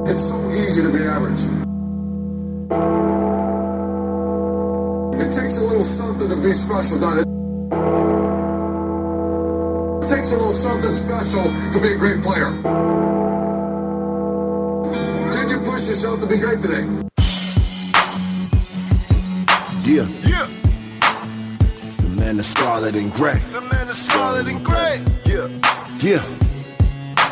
It's so easy to be average. It takes a little something to be special, doesn't it? It takes a little something special to be a great player. Did you push yourself to be great today? Yeah. Yeah. The man is scarlet and gray. The man is scarlet and gray. Yeah. Yeah.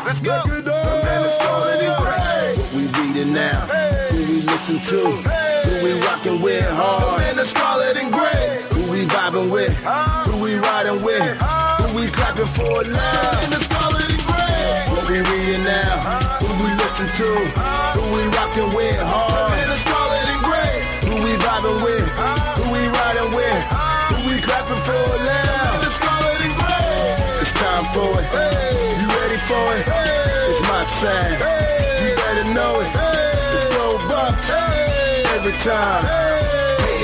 Let's go. The man is scarlet and gray. What we reading now? Hey. Who we listen to? Hey. Who we rocking with hard? The man is scarlet and gray. Who we vibing with? Who we riding with? Who we clapping for love? The man is scarlet and gray. What we reading now? Who we listen to? Who we rocking with hard? The man is scarlet and gray. Who we vibing with? Who we riding with? Who we clapping for love? The scarlet and gray. It's time for it. Hey. You ready for it? Hey. It's MotSaG. Hey. You better know it. Hey. It's Go Bucks. Hey. Every time. Hey.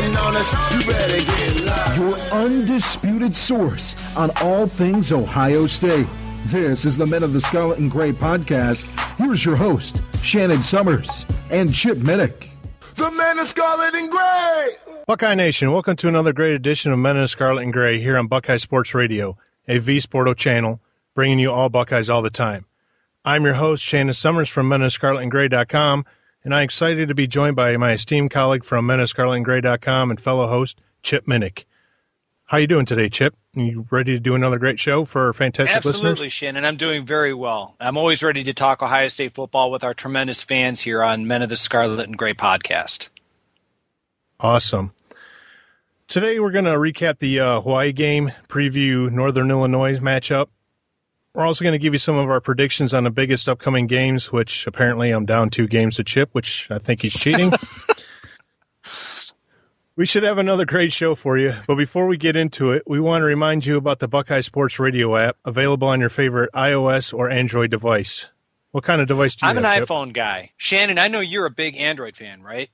Hating on us, you better get live. Your undisputed source on all things Ohio State. This is the Men of the Scarlet and Gray podcast. Here's your host, Shannon Summers and Chip Minnich. The Men of Scarlet and Gray! Buckeye Nation, welcome to another great edition of Men of Scarlet and Gray here on Buckeye Sports Radio, a V-Sporto channel, bringing you all Buckeyes all the time. I'm your host, Shannon Summers from menofscarletandgray.com, and I'm excited to be joined by my esteemed colleague from menofscarletandgray.com and fellow host, Chip Minnich. How you doing today, Chip? You ready to do another great show for our fantastic listeners? Absolutely, Shannon. I'm doing very well. I'm always ready to talk Ohio State football with our tremendous fans here on Men of the Scarlet and Gray podcast. Awesome. Today we're going to recap the Hawaii game, preview Northern Illinois matchup. We're also going to give you some of our predictions on the biggest upcoming games, which apparently I'm down 2 games to Chip, which I think he's cheating. We should have another great show for you, but before we get into it, we want to remind you about the Buckeye Sports Radio app, available on your favorite iOS or Android device. What kind of device do you have, I'm an Chip? iPhone guy. Shannon, I know you're a big Android fan, right?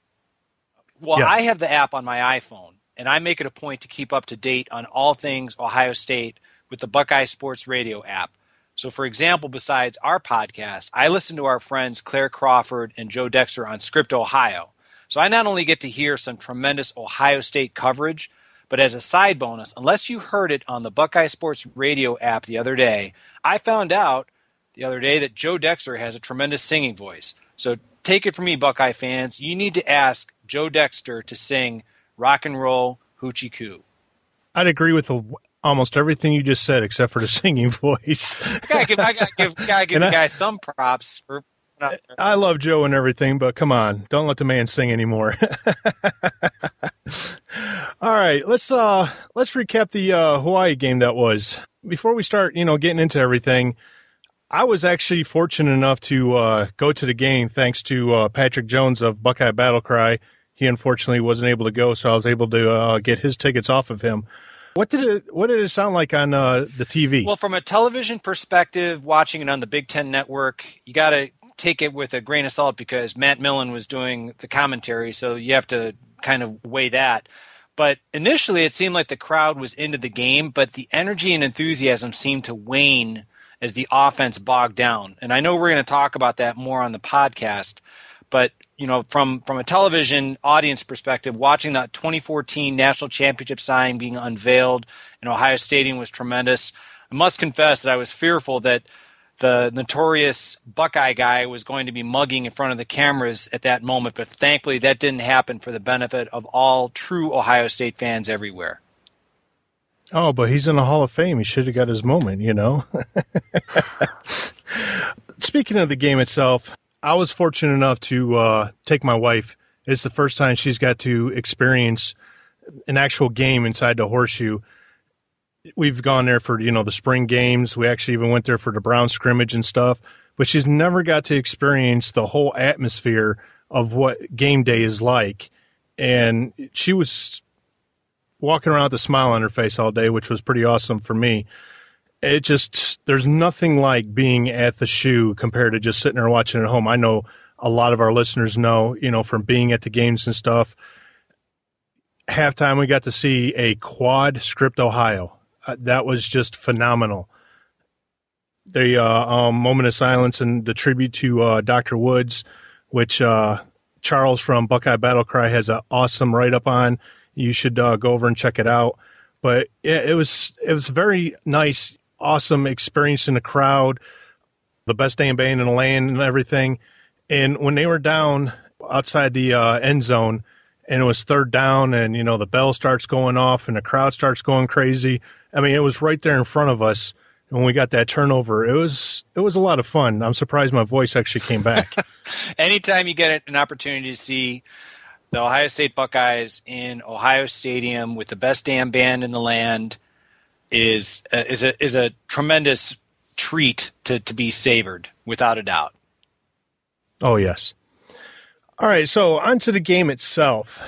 Well, Yes. I have the app on my iPhone, and I make it a point to keep up to date on all things Ohio State with the Buckeye Sports Radio app. So, for example, besides our podcast, I listen to our friends Claire Crawford and Joe Dexter on Script Ohio. So I not only get to hear some tremendous Ohio State coverage, but as a side bonus, unless you heard it on the Buckeye Sports Radio app the other day, I found out the other day that Joe Dexter has a tremendous singing voice. So take it from me, Buckeye fans. You need to ask Joe Dexter to sing Rock and Roll Hoochie Coo. I'd agree with almost everything you just said, except for the singing voice. I gotta give the guy some props for. I love Joe and everything, but come on, don't let the man sing anymore. All right, let's recap the Hawaii game that was. Before we start, getting into everything, I was actually fortunate enough to go to the game thanks to Patrick Jones of Buckeye Battle Cry. He unfortunately wasn't able to go, so I was able to get his tickets off of him. What did it sound like on the TV? Well, from a television perspective, watching it on the Big Ten Network, you got to take it with a grain of salt because Matt Millen was doing the commentary, so you have to kind of weigh that. But initially it seemed like the crowd was into the game, but the energy and enthusiasm seemed to wane as the offense bogged down. And I know we're going to talk about that more on the podcast, but from a television audience perspective, watching that 2014 national championship sign being unveiled in Ohio Stadium was tremendous. I must confess that I was fearful that the notorious Buckeye guy was going to be mugging in front of the cameras at that moment, but thankfully that didn't happen for the benefit of all true Ohio State fans everywhere. Oh, but he's in the Hall of Fame. He should have got his moment, Speaking of the game itself, I was fortunate enough to take my wife. It's the first time she's got to experience an actual game inside the Horseshoe. We've gone there for, the spring games. We actually even went there for the Brown scrimmage and stuff. But she's never got to experience the whole atmosphere of what game day is like. And she was walking around with a smile on her face all day, which was pretty awesome for me. There's nothing like being at the shoe compared to just sitting there watching at home. I know a lot of our listeners know, from being at the games and stuff. Halftime, we got to see a quad Script Ohio. That was just phenomenal. The moment of silence and the tribute to Dr. Woods which Charles from Buckeye Battle Cry has an awesome write-up on. You should go over and check it out. But yeah, it was very nice, awesome experience in the crowd, the best damn band in the land and everything. And when they were down outside the end zone and it was third down and, the bell starts going off and the crowd starts going crazy. I mean, it was right there in front of us. And when we got that turnover, it was a lot of fun. I'm surprised my voice actually came back. Anytime you get an opportunity to see the Ohio State Buckeyes in Ohio Stadium with the best damn band in the land is a tremendous treat to be savored, without a doubt. Oh, yes. All right, so on to the game itself.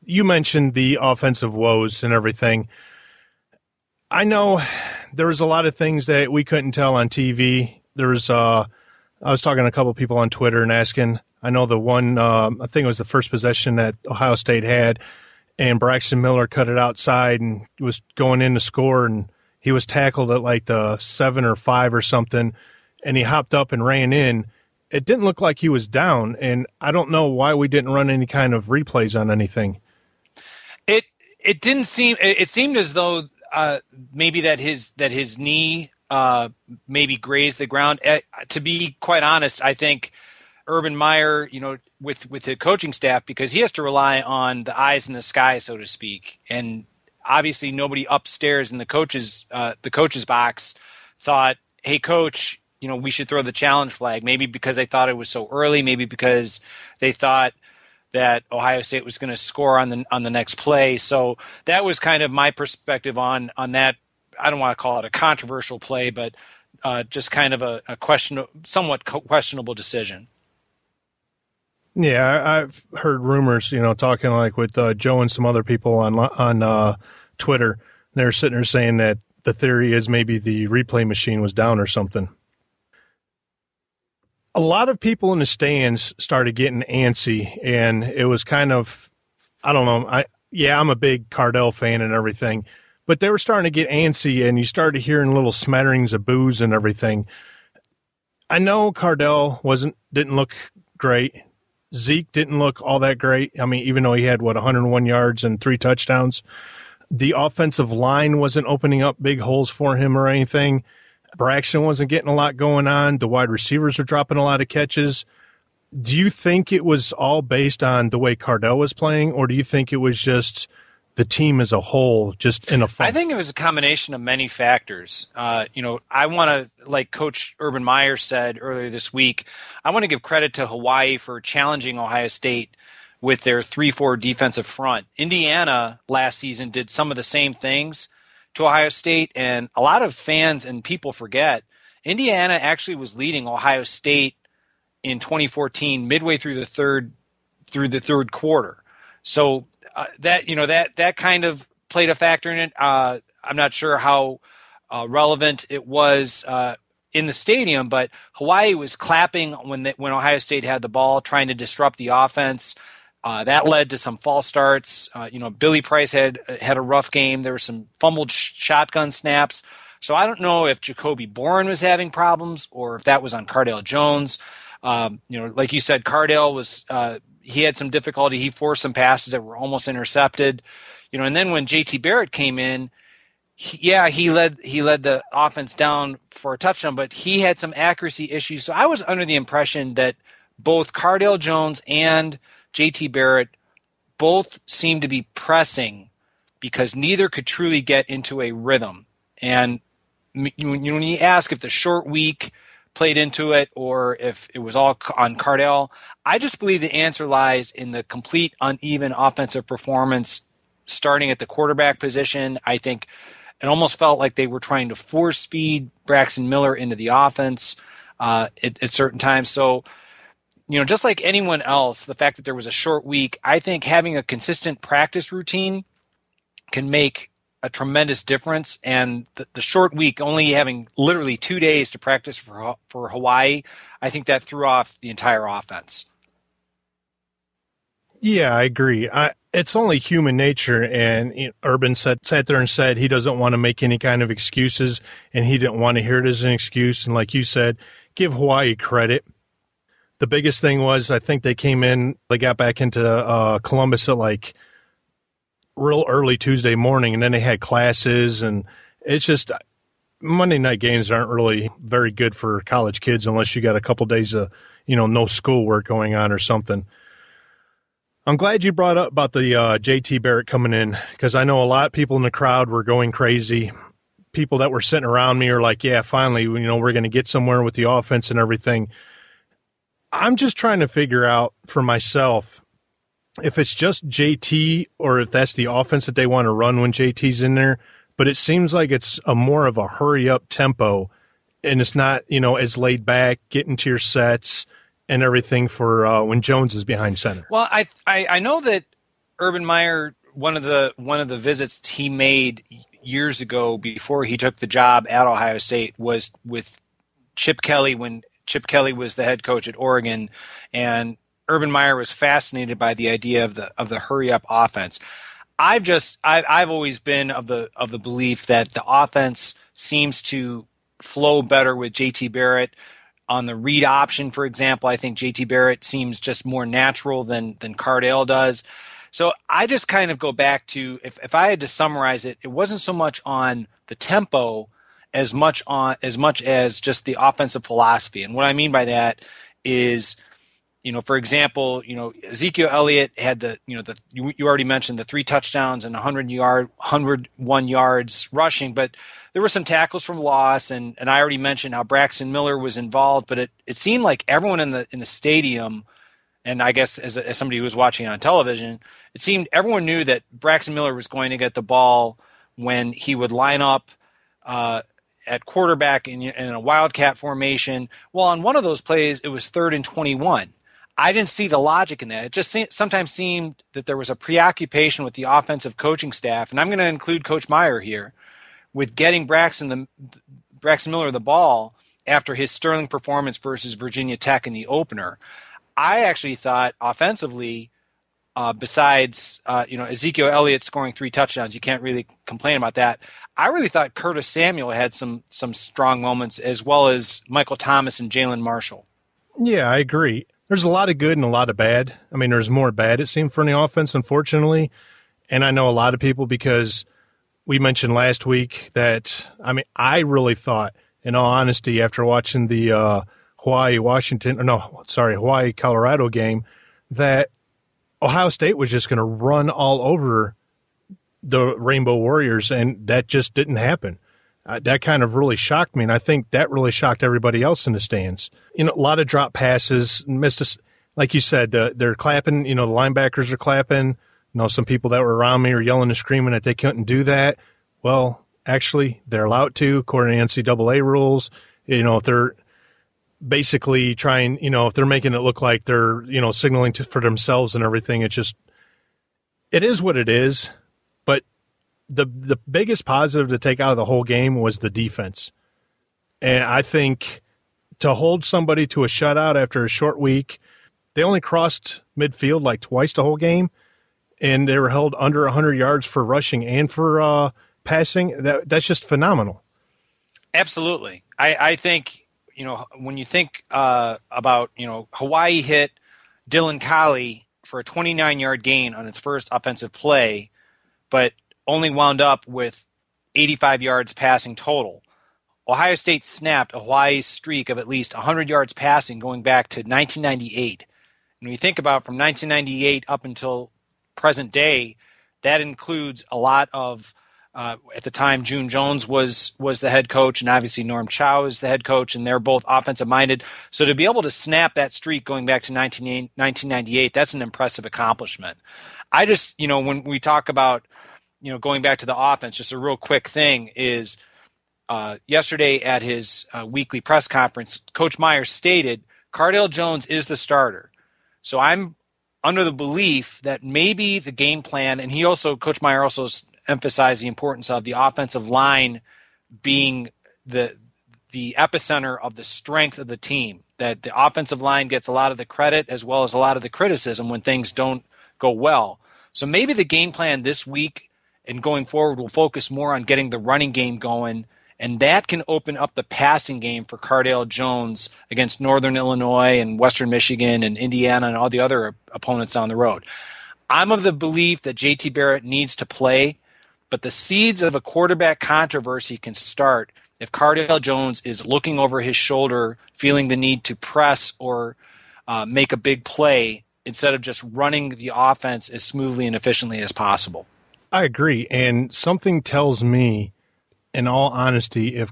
You mentioned the offensive woes and everything. I know there was a lot of things that we couldn't tell on TV. There was I was talking to a couple of people on Twitter and asking. I know the one, I think it was the first possession that Ohio State had, and Braxton Miller cut it outside and was going in to score, and he was tackled at like the 7 or 5 or something, and he hopped up and ran in. It didn't look like he was down, and I don't know why we didn't run any kind of replays on anything. It didn't seem. It seemed as though maybe that his knee maybe grazed the ground. To be quite honest, I think Urban Meyer, with the coaching staff, because he has to rely on the eyes in the sky, so to speak, and obviously nobody upstairs in the coach's box thought, "Hey, coach, we should throw the challenge flag." Maybe because they thought it was so early, maybe because they thought that Ohio State was going to score on the next play. So that was kind of my perspective on that. I don't want to call it a controversial play, but just kind of a somewhat questionable decision. Yeah, I've heard rumors, talking like with Joe and some other people on Twitter. They're sitting there saying that the theory is maybe the replay machine was down or something. A lot of people in the stands started getting antsy, and it was kind of, I don't know. I'm a big Cardell fan and everything, but they were starting to get antsy, and you started hearing little smatterings of boos and everything. I know Cardell didn't look great. Zeke didn't look all that great. I mean, even though he had 101 yards and 3 touchdowns, the offensive line wasn't opening up big holes for him or anything. Braxton wasn't getting a lot going on. The wide receivers are dropping a lot of catches. Do you think it was all based on the way Cardell was playing, or do you think it was just the team as a whole just in a funk? I think it was a combination of many factors. I want to, like Coach Urban Meyer said earlier this week, I want to give credit to Hawaii for challenging Ohio State with their 3-4 defensive front. Indiana last season did some of the same things to Ohio State, and a lot of fans and people forget Indiana actually was leading Ohio State in 2014 midway through the third quarter. So that kind of played a factor in it. I'm not sure how relevant it was in the stadium, but Hawaii was clapping when Ohio State had the ball, trying to disrupt the offense. That led to some false starts. Billy Price had a rough game. There were some fumbled shotgun snaps. So I don't know if Jacoby Bourne was having problems or if that was on Cardale Jones. Like you said, Cardale he had some difficulty. He forced some passes that were almost intercepted. And then when JT Barrett came in, he led the offense down for a touchdown, but he had some accuracy issues. So I was under the impression that both Cardale Jones and JT Barrett both seemed to be pressing because neither could truly get into a rhythm. And when you ask if the short week played into it or if it was all on Cardale, I just believe the answer lies in the complete uneven offensive performance starting at the quarterback position. I think it almost felt like they were trying to force feed Braxton Miller into the offense at certain times. So, just like anyone else, the fact that there was a short week, I think having a consistent practice routine can make a tremendous difference. And the short week, only having literally 2 days to practice for Hawaii, I think that threw off the entire offense. Yeah, I agree. It's only human nature, and Urban sat there and said he doesn't want to make any kind of excuses, and he didn't want to hear it as an excuse. And like you said, give Hawaii credit. the biggest thing was I think they got back into Columbus at like real early Tuesday morning, and then they had classes, and it's just Monday night games aren't really very good for college kids unless you got a couple days of, no schoolwork going on or something. I'm glad you brought up about the JT Barrett coming in, because I know a lot of people in the crowd were going crazy. People that were sitting around me are like, yeah, finally, we're going to get somewhere with the offense and everything. I'm just trying to figure out for myself if it's just JT or if that's the offense that they want to run when JT's in there. But it seems like it's a more of a hurry-up tempo, and it's not, as laid back, get into your sets and everything for when Jones is behind center. Well, I know that Urban Meyer, one of the visits he made years ago before he took the job at Ohio State was with Chip Kelly when Chip Kelly was the head coach at Oregon, and Urban Meyer was fascinated by the idea of the hurry-up offense. I've always been of the belief that the offense seems to flow better with JT Barrett on the read option. For example, I think JT Barrett seems just more natural than Cardale does. So I just kind of go back to, if I had to summarize it, it wasn't so much on the tempo as much as just the offensive philosophy. And what I mean by that is, for example, Ezekiel Elliott had you already mentioned the 3 touchdowns and 101 yards rushing, but there were some tackles from loss, and I already mentioned how Braxton Miller was involved, but it seemed like everyone in the stadium, and I guess as somebody who was watching on television, it seemed everyone knew that Braxton Miller was going to get the ball when he would line up at quarterback in a wildcat formation. Well, on one of those plays, it was 3rd and 21. I didn't see the logic in that. It just sometimes seemed that there was a preoccupation with the offensive coaching staff, and I'm going to include Coach Meyer here, with getting Braxton Miller the ball after his sterling performance versus Virginia Tech in the opener. I actually thought offensively, besides Ezekiel Elliott scoring 3 touchdowns, you can't really complain about that. I really thought Curtis Samuel had some strong moments, as well as Michael Thomas and Jalen Marshall. Yeah, I agree. There's a lot of good and a lot of bad. I mean, there's more bad, it seemed, for the offense, unfortunately. And I know a lot of people,6because we mentioned last week that, I really thought, in all honesty, after watching the Hawaii-Colorado game, that Ohio State was just going to run all over the Rainbow Warriors, and that just didn't happen. That kind of really shocked me, and I think that really shocked everybody else in the stands. A lot of drop passes, like you said, they're clapping. The linebackers are clapping. Some people that were around me are yelling and screaming that they couldn't do that. Well, actually, they're allowed to, according to NCAA rules. If they're basically trying, if they're making it look like they're, signaling for themselves and everything, it is what it is. But the biggest positive to take out of the whole game was the defense. And I think to hold somebody to a shutout after a short week, they only crossed midfield like twice the whole game, and they were held under 100 yards for rushing and for passing. That's just phenomenal. Absolutely. I think, when you think about, Hawaii hit Dylan Collie for a 29-yard gain on its first offensive play, but only wound up with 85 yards passing total. Ohio State snapped a Hawaii streak of at least 100 yards passing going back to 1998. And when you think about from 1998 up until present day, that includes a lot of, at the time, June Jones was the head coach, and obviously Norm Chow is the head coach, and they're both offensive-minded. So to be able to snap that streak going back to 1998, that's an impressive accomplishment. I just, when we talk about, going back to the offense, just a real quick thing is yesterday at his weekly press conference, Coach Meyer stated Cardale Jones is the starter. So I'm under the belief that maybe the game plan, and Coach Meyer also emphasized the importance of the offensive line being the epicenter of the strength of the team, that the offensive line gets a lot of the credit as well as a lot of the criticism when things don't go well. So maybe the game plan this week and going forward will focus more on getting the running game going And that can open up the passing game for Cardale Jones against Northern Illinois and Western Michigan and Indiana and all the other opponents on the road. I'm of the belief that JT Barrett needs to play, but the seeds of a quarterback controversy can start if Cardale Jones is looking over his shoulder, feeling the need to press or make a big play instead of just running the offense as smoothly and efficiently as possible. I agree. And something tells me, in all honesty, if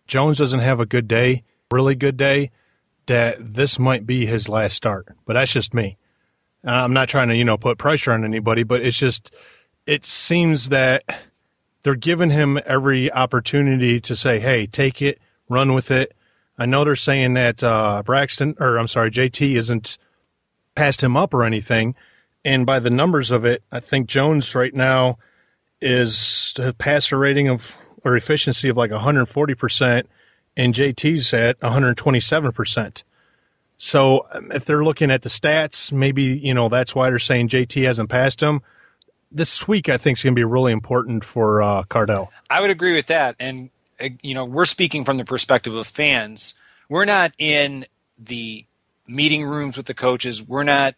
Jones doesn't have a good day, really good day, that this might be his last start. But that's just me. I'm not trying to, put pressure on anybody, but it's just, it seems that they're giving him every opportunity to say, hey, take it, run with it. I know they're saying that JT isn't passed him up or anything. And by the numbers of it, I think Jones right now is a passer rating or efficiency of like 140%, and JT's at 127%. So if they're looking at the stats, maybe, that's why they're saying JT hasn't passed him. This week, I think, is going to be really important for Cardale. I would agree with that. And, we're speaking from the perspective of fans. We're not in the meeting rooms with the coaches. We're not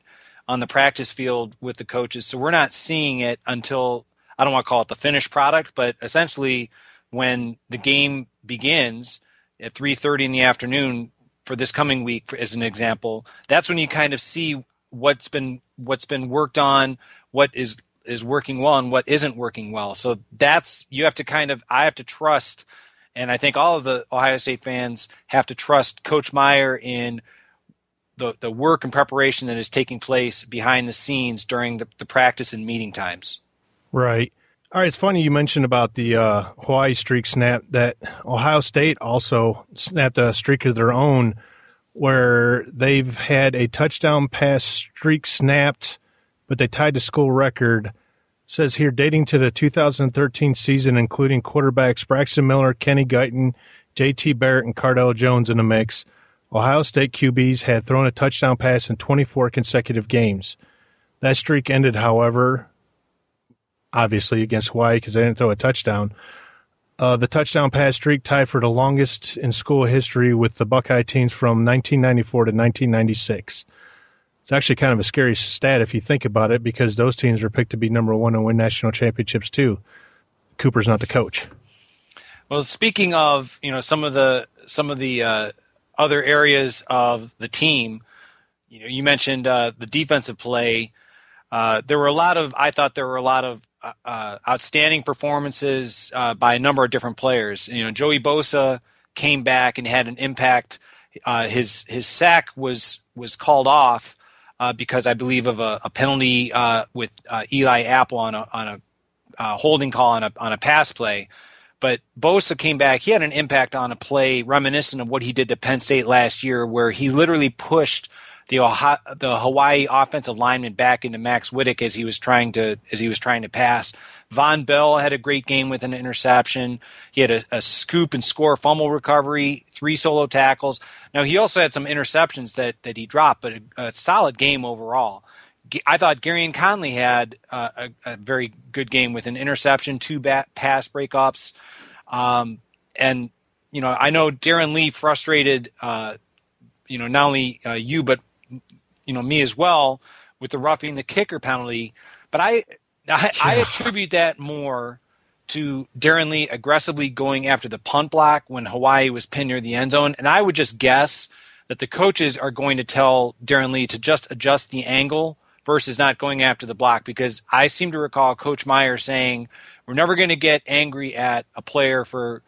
on the practice field with the coaches. So we're not seeing it until, I don't want to call it the finished product, but essentially when the game begins at 3:30 in the afternoon for this coming week, as an example, that's when you kind of see what's been worked on, what is working well and what isn't working well. So I have to trust, and I think all of the Ohio State fans have to trust Coach Meyer in the work and preparation that is taking place behind the scenes during the practice and meeting times. Right. All right, it's funny you mentioned about the Hawaii streak snap, that Ohio State also snapped a streak of their own where they've had a touchdown pass streak snapped, but they tied the school record. It says here, dating to the 2013 season, including quarterbacks Braxton Miller, Kenny Guyton, J.T. Barrett, and Cardale Jones in the mix, Ohio State QBs had thrown a touchdown pass in 24 consecutive games. That streak ended, however, obviously against Hawaii because they didn't throw a touchdown. The touchdown pass streak tied for the longest in school history with the Buckeye teams from 1994 to 1996. It's actually kind of a scary stat if you think about it, because those teams were picked to be number one and win national championships too. Cooper's not the coach. Well, speaking of some of the other areas of the team, you mentioned the defensive play. There were a lot of outstanding performances by a number of different players. Joey Bosa came back and had an impact. His sack was called off because I believe of a penalty with Eli Apple on a holding call on a pass play. But Bosa came back. He had an impact on a play reminiscent of what he did to Penn State last year, where he literally pushed the Hawaii offensive lineman back into Max Whittick as he was trying to pass. Von Bell had a great game with an interception. He had a scoop and score fumble recovery, 3 solo tackles. Now, he also had some interceptions that he dropped, but a solid game overall. I thought Garyon Conley had a very good game with an interception, 2 pass breakups. And, I know Darren Lee frustrated, not only you, but me as well with the roughing the kicker penalty. But I attribute that more to Darren Lee aggressively going after the punt block when Hawaii was pinned near the end zone. And I would just guess that the coaches are going to tell Darren Lee to just adjust the angle versus not going after the block, because I seem to recall Coach Meyer saying we're never going to get angry at a player for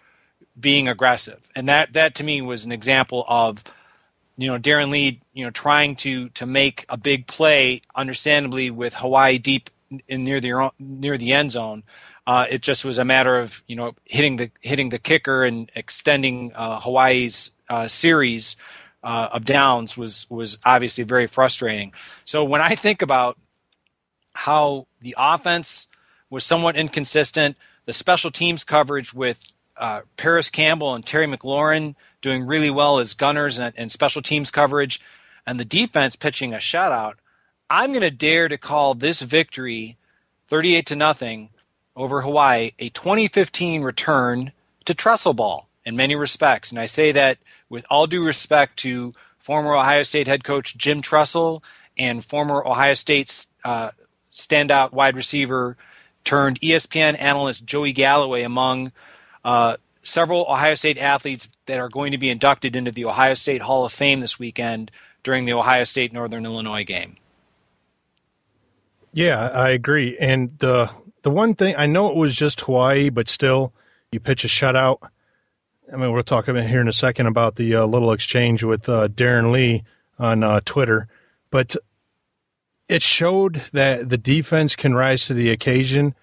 being aggressive. And that to me was an example of Darren Lee, trying to make a big play, understandably with Hawaii deep in near the end zone. It just was a matter of hitting the kicker and extending Hawaii's series of downs was obviously very frustrating. So when I think about how the offense was somewhat inconsistent, the special teams coverage with Paris Campbell and Terry McLaurin doing really well as gunners and special teams coverage, and the defense pitching a shutout, I'm going to dare to call this victory 38-0 over Hawaii a 2015 return to to trestle ball in many respects. And I say that with all due respect to former Ohio State head coach Jim Tressel and former Ohio State's standout wide receiver turned ESPN analyst Joey Galloway, among several Ohio State athletes that are going to be inducted into the Ohio State Hall of Fame this weekend during the Ohio State-Northern Illinois game. Yeah, I agree. And the one thing, I know it was just Hawaii, but still, you pitch a shutout. I mean, we'll talk about here in a second about the little exchange with Darren Lee on Twitter. But it showed that the defense can rise to the occasion.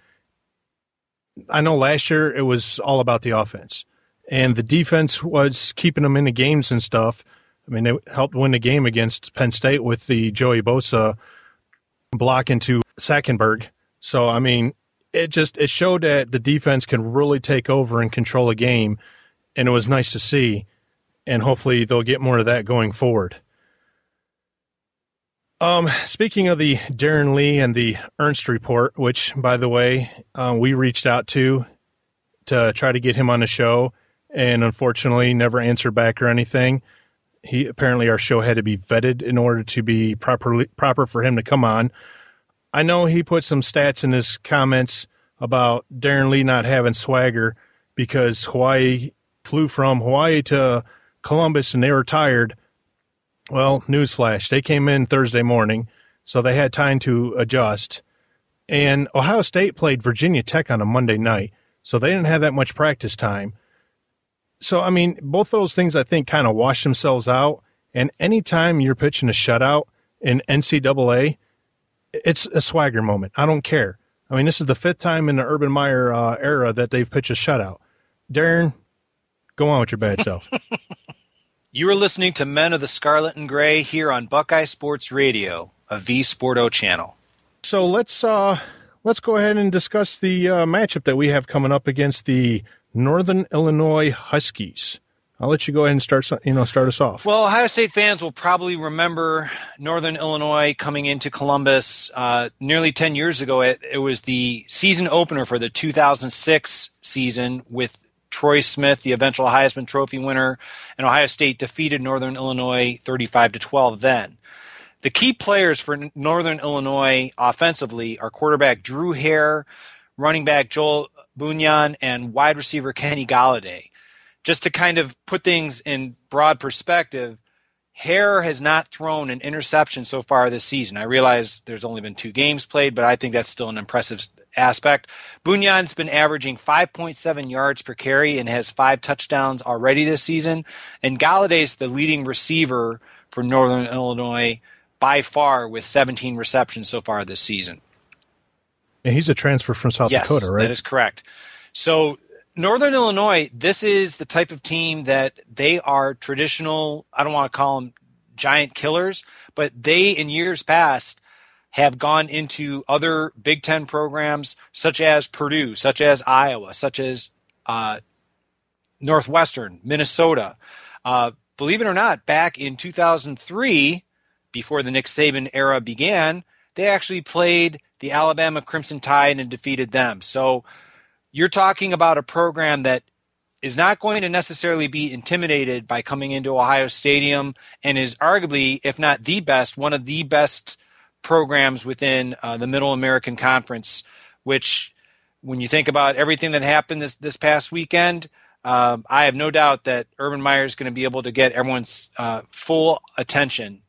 I know last year it was all about the offense, and the defense was keeping them in the games and stuff. I mean, they helped win the game against Penn State with the Joey Bosa block into Sackenberg. So, I mean, it showed that the defense can really take over and control a game, and it was nice to see, and hopefully they'll get more of that going forward. Speaking of the Darren Lee and the Ernst report, which, by the way, we reached out to try to get him on the show, and unfortunately never answered back or anything. Apparently our show had to be vetted in order to be proper for him to come on. I know he put some stats in his comments about Darren Lee not having swagger because Hawaii flew from Hawaii to Columbus and they were tired. Well, newsflash, they came in Thursday morning, so they had time to adjust. And Ohio State played Virginia Tech on a Monday night, so they didn't have that much practice time. So, I mean, both those things, I think, kind of wash themselves out. And anytime you're pitching a shutout in NCAA, it's a swagger moment. I don't care. I mean, this is the fifth time in the Urban Meyer era that they've pitched a shutout. Darren, go on with your bad self. You are listening to Men of the Scarlet and Gray here on Buckeye Sports Radio, a V Sporto channel. So let's go ahead and discuss the matchup that we have coming up against the Northern Illinois Huskies. I'll let you go ahead and start us off. Well, Ohio State fans will probably remember Northern Illinois coming into Columbus nearly 10 years ago. It was the season opener for the 2006 season with Troy Smith, the eventual Heisman Trophy winner, and Ohio State defeated Northern Illinois 35-12 then. The key players for Northern Illinois offensively are quarterback Drew Hare, running back Joel Bunyan, and wide receiver Kenny Galladay. Just to kind of put things in broad perspective, Hare has not thrown an interception so far this season. I realize there's only been 2 games played, but I think that's still an impressive aspect. Bunyan's been averaging 5.7 yards per carry and has 5 touchdowns already this season. And Galladay's the leading receiver for Northern Illinois by far with 17 receptions so far this season. And he's a transfer from South Dakota, right? That is correct. So Northern Illinois, this is the type of team that they are traditional, I don't want to call them giant killers, but they in years past have gone into other Big Ten programs such as Purdue, such as Iowa, such as Northwestern, Minnesota. Believe it or not, back in 2003, before the Nick Saban era began, they actually played the Alabama Crimson Tide and defeated them. So you're talking about a program that is not going to necessarily be intimidated by coming into Ohio Stadium and is arguably, if not the best, one of the best programs within the Middle American Conference, which when you think about everything that happened this past weekend, I have no doubt that Urban Meyer is going to be able to get everyone's full attention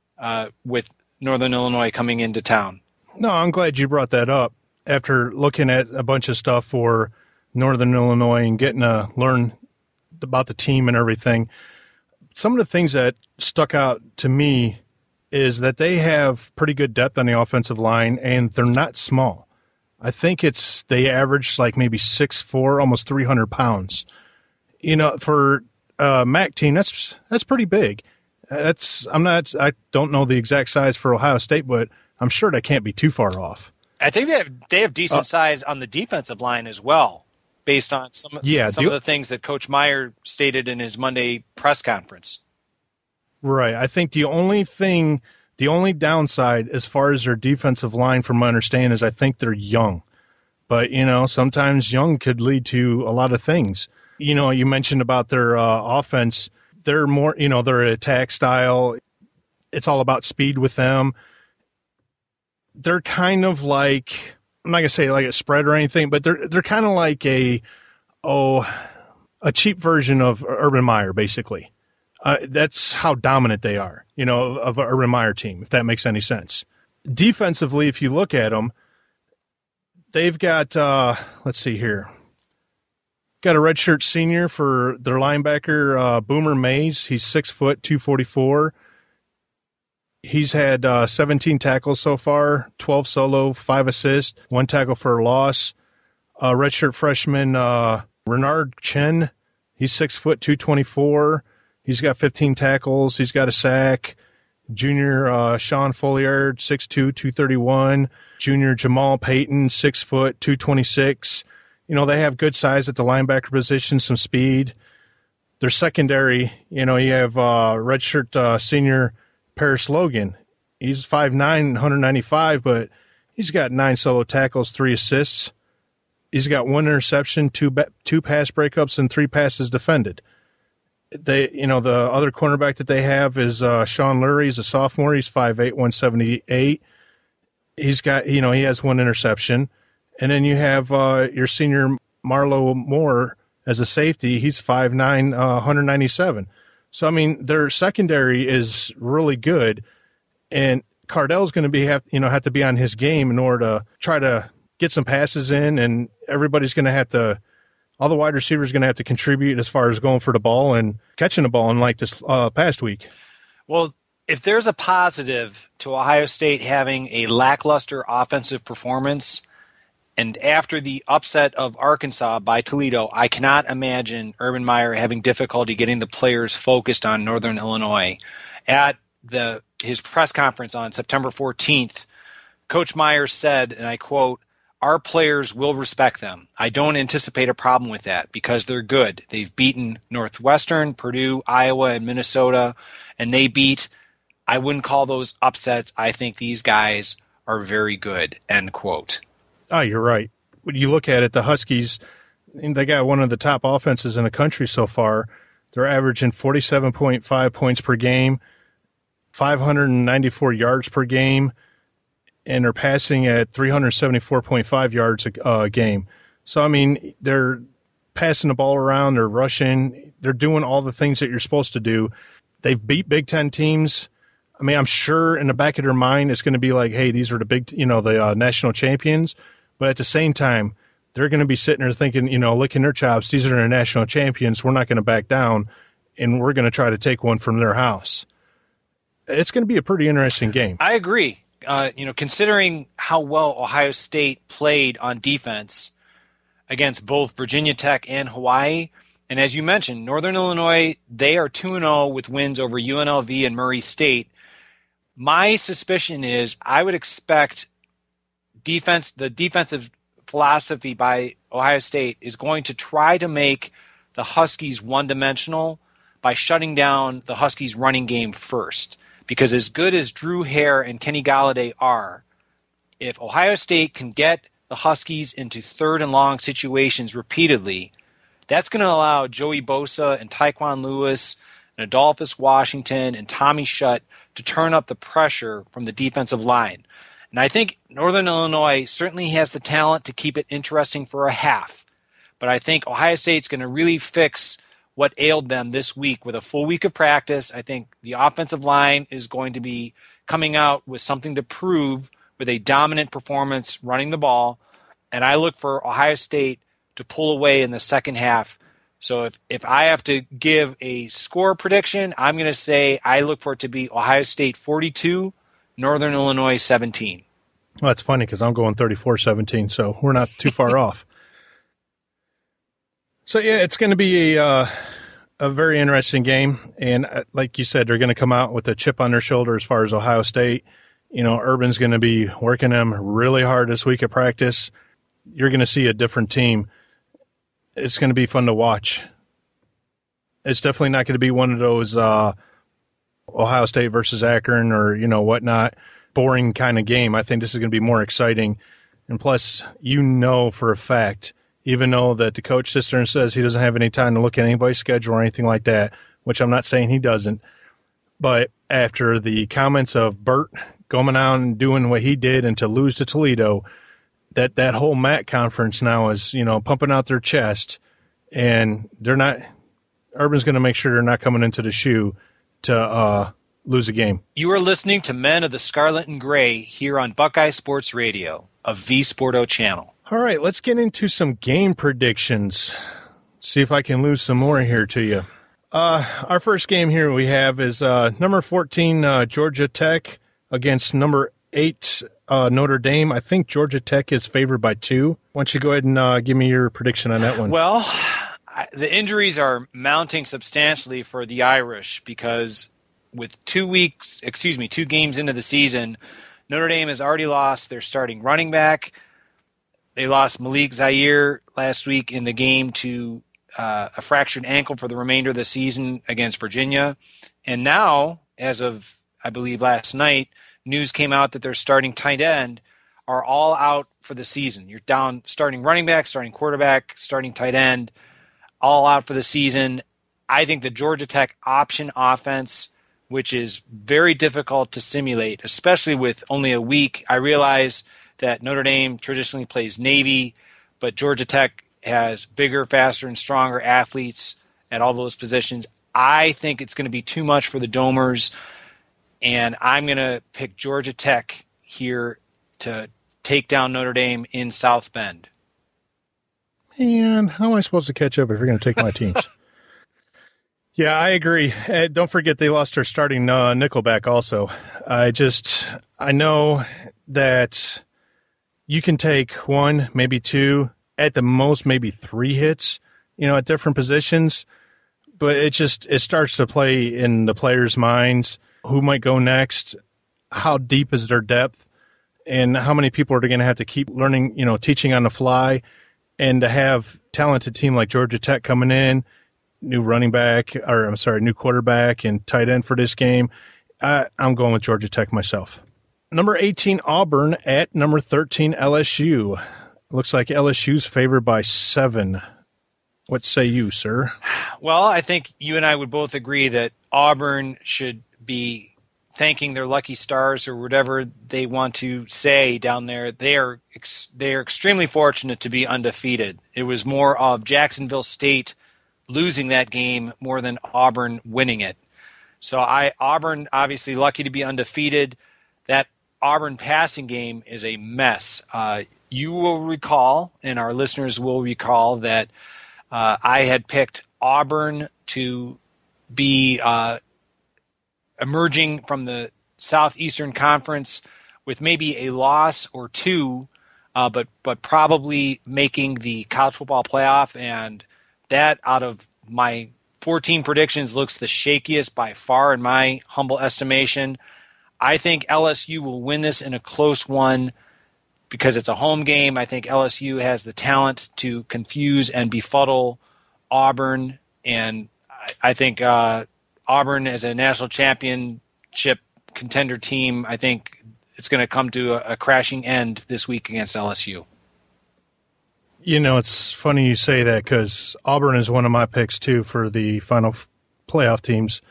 with Northern Illinois coming into town. No, I'm glad you brought that up. After looking at a bunch of stuff for Northern Illinois and getting to learn about the team and everything, some of the things that stuck out to me is that they have pretty good depth on the offensive line, and they're not small. I think they average like maybe 6'4", almost 300 pounds. You know, for a MAC team, that's pretty big. I don't know the exact size for Ohio State, but I'm sure they can't be too far off. I think they have decent size on the defensive line as well, based on some of the things that Coach Meyer stated in his Monday press conference. Right. I think the only downside as far as their defensive line, from my understanding, is I think they're young. But, sometimes young could lead to a lot of things. You mentioned about their offense. They're more, their attack style. It's all about speed with them. They're kind of like, I'm not going to say like a spread or anything, but they're kind of like a cheap version of Urban Meyer, basically. That's how dominant they are, of an Urban Meyer team, if that makes any sense. Defensively, if you look at them, they've got, let's see here. Got a redshirt senior for their linebacker, Boomer Mays. He's 6 foot, 244. He's had 17 tackles so far, 12 solo, 5 assists, 1 tackle for a loss. Redshirt freshman Renard Chen, he's 6 foot, 224. He's got 15 tackles. He's got a sack. Junior Sean Folliard, 6'2", 231. Junior Jamal Payton, 6 foot, 226. They have good size at the linebacker position, some speed. Their secondary, you have redshirt senior Paris Logan. He's 5'9", 195, but he's got 9 solo tackles, 3 assists. He's got 1 interception, 2 pass breakups, and 3 passes defended. The other cornerback that they have is Sean Lurie. He's a sophomore. He's 5'8", 178. He's got, he has 1 interception. And then you have your senior Marlo Moore as a safety. He's 5'9", 197. So, their secondary is really good. And Cardell's going to have to be on his game in order to try to get some passes in. And everybody's going to have to, all the wide receivers are going to have to contribute as far as going for the ball and catching the ball, unlike this past week. Well, if there's a positive to Ohio State having a lackluster offensive performance, and after the upset of Arkansas by Toledo, I cannot imagine Urban Meyer having difficulty getting the players focused on Northern Illinois. At his press conference on September 14th, Coach Meyer said, and I quote, "Our players will respect them. I don't anticipate a problem with that because they're good. They've beaten Northwestern, Purdue, Iowa, and Minnesota, and they beat, I wouldn't call those upsets. I think these guys are very good," end quote. Oh, you're right. When you look at it, the Huskies, they got one of the top offenses in the country so far. They're averaging 47.5 points per game, 594 yards per game, and they're passing at 374.5 yards a game. So, they're passing the ball around, they're rushing, they're doing all the things that you're supposed to do. They've beat Big Ten teams. I'm sure in the back of their mind it's going to be like, hey, these are the national champions. But at the same time, they're going to be sitting there thinking, licking their chops. These are the national champions. We're not going to back down, and we're going to try to take one from their house. It's going to be a pretty interesting game. I agree. Considering how well Ohio State played on defense against both Virginia Tech and Hawaii, and as you mentioned, Northern Illinois, they are 2-0 with wins over UNLV and Murray State. My suspicion is I would expect the defensive philosophy by Ohio State is going to try to make the Huskies one-dimensional by shutting down the Huskies' running game first. Because as good as Drew Hare and Kenny Galladay are, if Ohio State can get the Huskies into 3rd and long situations repeatedly, that's going to allow Joey Bosa and Tyquan Lewis and Adolphus Washington and Tommy Shutt to turn up the pressure from the defensive line. And I think Northern Illinois certainly has the talent to keep it interesting for a half. But I think Ohio State's going to really fix what ailed them this week with a full week of practice. I think the offensive line is going to be coming out with something to prove with a dominant performance running the ball. And I look for Ohio State to pull away in the second half. So if I have to give a score prediction, I'm going to say I look for it to be Ohio State 42, Northern Illinois 17. Well, that's funny because I'm going 34-17, so we're not too far off. So, yeah, it's going to be a very interesting game. And like you said, they're going to come out with a chip on their shoulder as far as Ohio State. Urban's going to be working them really hard this week at practice. You're going to see a different team. It's going to be fun to watch. It's definitely not going to be one of those Ohio State versus Akron or, whatnot, boring kind of game. I think this is going to be more exciting. And plus, for a fact, even though that the coach sits there and says he doesn't have any time to look at anybody's schedule or anything like that, which I'm not saying he doesn't. But after the comments of Bert going out and doing what he did and to lose to Toledo, that whole MAC conference now is, pumping out their chest, and they're not – Urban's going to make sure they're not coming into the shoe to lose a game. You are listening to Men of the Scarlet and Gray here on Buckeye Sports Radio, a V-Sporto channel. All right, let's get into some game predictions. See if I can lose some more here to you. Our first game here we have is number 14 Georgia Tech against number 8 Notre Dame. I think Georgia Tech is favored by 2. Why don't you go ahead and give me your prediction on that one? Well, the injuries are mounting substantially for the Irish because with 2 games into the season, Notre Dame has already lost their starting running back. They lost Malik Zaire last week in the game to a fractured ankle for the remainder of the season against Virginia. And now, as of, I believe, last night, news came out that their starting tight end are all out for the season. You're down starting running back, starting quarterback, starting tight end, all out for the season. I think the Georgia Tech option offense, which is very difficult to simulate, especially with only a week. I realize that Notre Dame traditionally plays Navy, but Georgia Tech has bigger, faster, and stronger athletes at all those positions. I think it's going to be too much for the Domers, and I'm going to pick Georgia Tech here to take down Notre Dame in South Bend. Man, how am I supposed to catch up if you're going to take my teams? Yeah, I agree. Don't forget they lost their starting nickelback also. I know that you can take 1, maybe 2, at the most maybe 3 hits, at different positions. But it starts to play in the players' minds. Who might go next? How deep is their depth? And how many people are going to have to keep learning, teaching on the fly? And to have talented team like Georgia Tech coming in, new quarterback and tight end for this game, I'm going with Georgia Tech myself. Number 18, Auburn at number 13, LSU. Looks like LSU's favored by 7. What say you, sir? Well, I think you and I would both agree that Auburn should be thanking their lucky stars or whatever they want to say down there. They are extremely fortunate to be undefeated. It was more of Jacksonville State losing that game more than Auburn winning it. So Auburn obviously lucky to be undefeated. That Auburn passing game is a mess. You will recall, and our listeners will recall, that I had picked Auburn to be emerging from the Southeastern Conference with maybe a loss or 2, but probably making the college football playoff. And that, out of my 14 predictions, looks the shakiest by far in my humble estimation. I think LSU will win this in a close one because it's a home game. I think LSU has the talent to confuse and befuddle Auburn, and I think Auburn as a national championship contender team, I think it's going to come to a crashing end this week against LSU. It's funny you say that because Auburn is one of my picks, too, for the final playoff teams.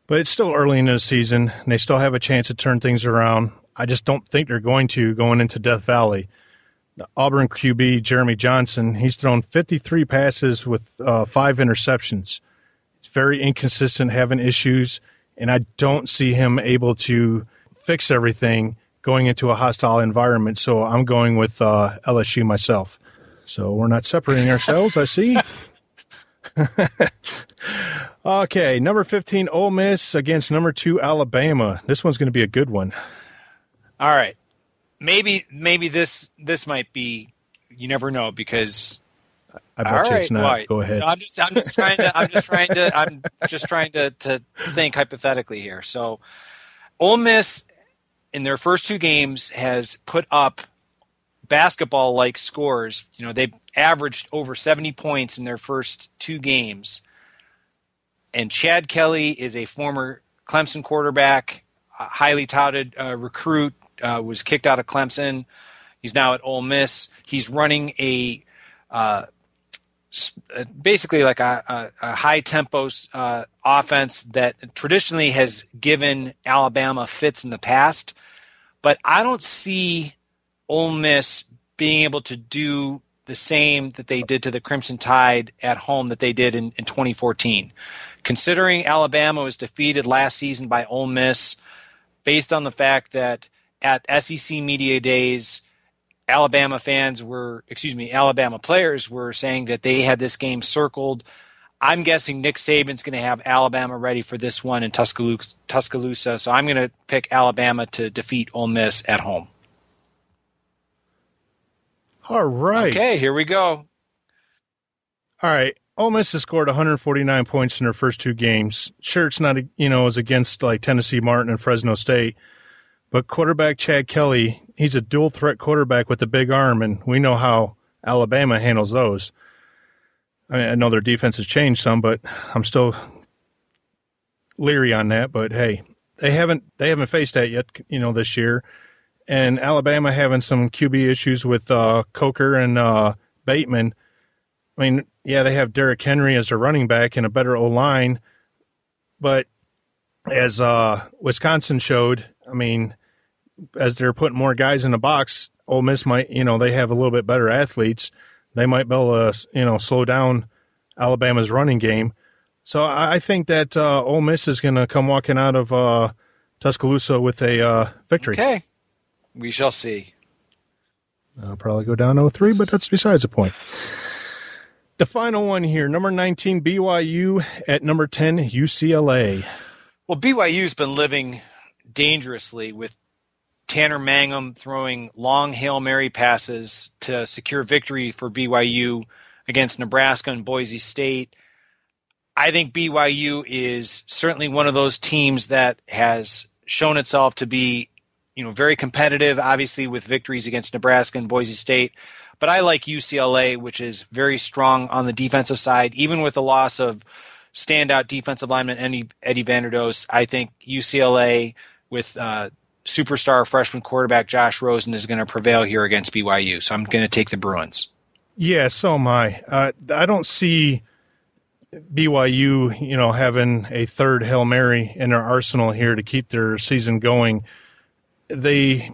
But it's still early in the season, and they still have a chance to turn things around. I just don't think they're going into Death Valley. The Auburn QB, Jeremy Johnson, he's thrown 53 passes with 5 interceptions. It's very inconsistent, having issues, and I don't see him able to fix everything going into a hostile environment. So I'm going with LSU myself. So we're not separating ourselves, I see. Okay, number 15, Ole Miss against number 2, Alabama. This one's going to be a good one. All right. Maybe this might be, you never know, because I bet you it's not. Well, go ahead. I'm just trying to think hypothetically here. So Ole Miss in their first 2 games has put up basketball-like scores. They've averaged over 70 points in their first 2 games. And Chad Kelly is a former Clemson quarterback, a highly touted recruit, was kicked out of Clemson. He's now at Ole Miss. He's running a basically like a high tempo offense that traditionally has given Alabama fits in the past. But I don't see Ole Miss being able to do the same that they did to the Crimson Tide at home that they did in 2014. Considering Alabama was defeated last season by Ole Miss, based on the fact that at SEC Media Days, Alabama players were saying that they had this game circled. I'm guessing Nick Saban's going to have Alabama ready for this one in Tuscaloosa, so I'm going to pick Alabama to defeat Ole Miss at home. All right. Okay, here we go. All right. Ole Miss has scored 149 points in their first two games. Sure, it's not, it was against like Tennessee Martin and Fresno State, but quarterback Chad Kelly, he's a dual threat quarterback with a big arm, and we know how Alabama handles those. I know their defense has changed some, but I'm still leery on that. But hey, they haven't faced that yet, this year. And Alabama having some QB issues with Coker and Bateman. I mean, yeah, they have Derrick Henry as their running back and a better O-line. But as Wisconsin showed, I mean, as they're putting more guys in the box, Ole Miss might, they have a little bit better athletes. They might be able to, slow down Alabama's running game. So I think that Ole Miss is going to come walking out of Tuscaloosa with a victory. Okay. We shall see. I'll probably go down 0-3, but that's besides the point. The final one here, number 19, BYU at number 10, UCLA. Well, BYU's been living dangerously with Tanner Mangum throwing long Hail Mary passes to secure victory for BYU against Nebraska and Boise State. I think BYU is certainly one of those teams that has shown itself to be very competitive, obviously with victories against Nebraska and Boise State. But I like UCLA, which is very strong on the defensive side. Even with the loss of standout defensive lineman Eddie Vanderdoes, I think UCLA with superstar freshman quarterback Josh Rosen is going to prevail here against BYU. So I'm going to take the Bruins. Yeah, so am I. I don't see BYU, having a third Hail Mary in their arsenal here to keep their season going. They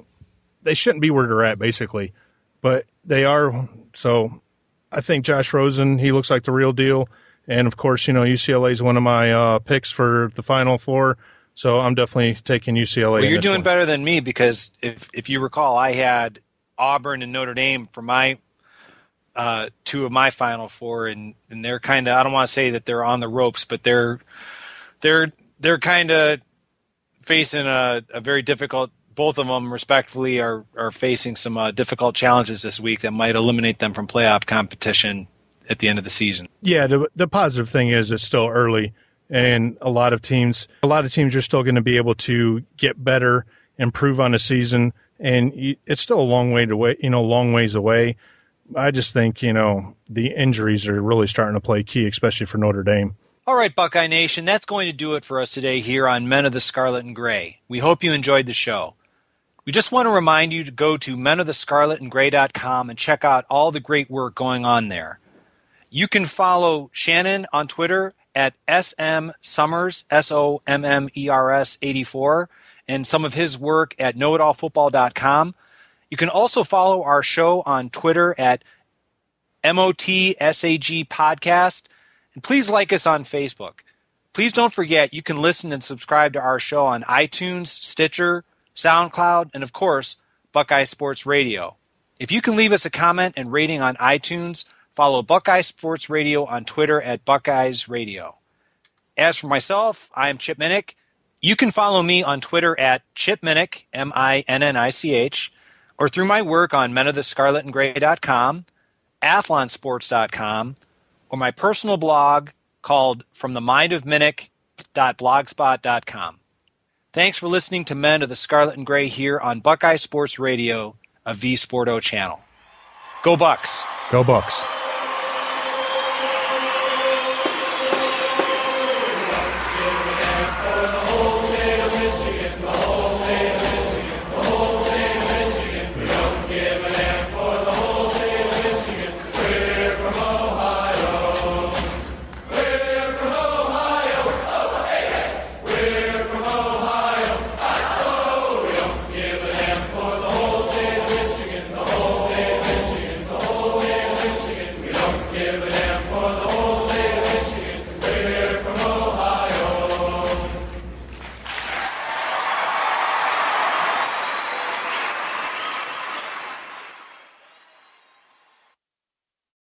shouldn't be where they're at, basically, but they are. So I think Josh Rosen, he looks like the real deal. And, of course, UCLA is one of my picks for the Final Four, so I'm definitely taking UCLA. Well, you're doing better than me because if you recall, I had Auburn and Notre Dame for my two of my Final Four, and they're kind of, I don't want to say that they're on the ropes, but they're kind of facing a very difficult. Both of them, respectively, are facing some difficult challenges this week that might eliminate them from playoff competition at the end of the season. Yeah, the positive thing is it's still early, and a lot of teams are still going to be able to get better, improve on the season, and it's still a long ways away. I just think the injuries are really starting to play key, especially for Notre Dame. All right, Buckeye Nation, that's going to do it for us today here on Men of the Scarlet and Gray. We hope you enjoyed the show. We just want to remind you to go to menofthescarletandgray.com and check out all the great work going on there. You can follow Shannon on Twitter at smsummers, SOMMERS 84, and some of his work at knowitallfootball.com. You can also follow our show on Twitter at MotSAG Podcast, and please like us on Facebook. Please don't forget you can listen and subscribe to our show on iTunes, Stitcher, SoundCloud, and of course, Buckeye Sports Radio. If you can leave us a comment and rating on iTunes, follow Buckeye Sports Radio on Twitter at Buckeyes Radio. As for myself, I am Chip Minnich. You can follow me on Twitter at Chip Minnich, MINNICH, or through my work on menofthescarletandgray.com, athlonsports.com, or my personal blog called FromTheMindOfMinnick.blogspot.com. Thanks for listening to Men of the Scarlet and Gray here on Buckeye Sports Radio, a V Sporto channel. Go Bucks! Go Bucks!